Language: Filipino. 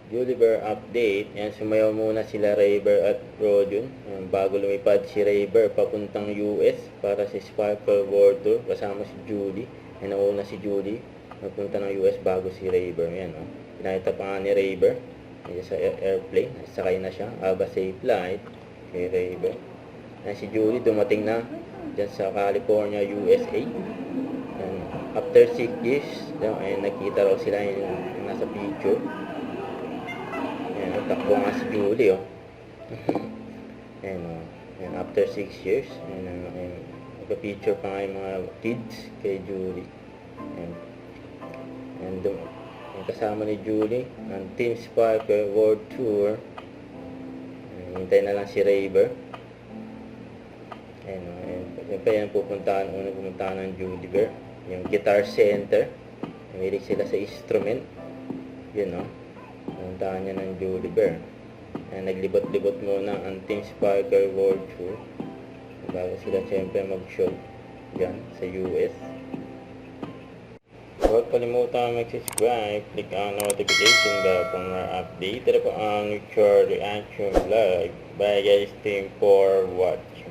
Juliver update. Yan, sumayaw muna sila Rayber at Rodion. Yan, bago lumipad si Rayber papuntang US para sa Sparkle World Tour kasama si Julie. Yan, nauna si Julie napunta ng US bago si Rayber. Yan, oh. Pinakita pa nga ni Rayber sa airplane. Sakay na siya. Aba safe flight kay Rayber. Yan, si Julie dumating na dyan sa California, USA. Yan, after 6 years, ayun, nakita raw sila yung nasa picture. Ayan, takbo nga si Julie, oh. Ayan, oh. Ayan, after 6 years, ayan, nagpa-picture pa nga yung mga kids kay Julie. Ayan. Ayan, kasama ni Julie ang Team Sparkle World Tour. Ayan, hintay na lang si Rayber. Ayan, oh. Ayan pa yan pupuntahan, unang pupuntahan ng Julie, yung Guitar Center. Namilig sila sa instrument. Yun, oh. Puntahan niya ng Julie Bear. Naglibot-libot muna ang Team Sparkle World Tour bago sila siyempre mag-show dyan sa US. Huwag kalimutan mag-subscribe, click ang notification bell for more update. Ito po ang Richard Reaction Vlog. Bye guys, team for watch.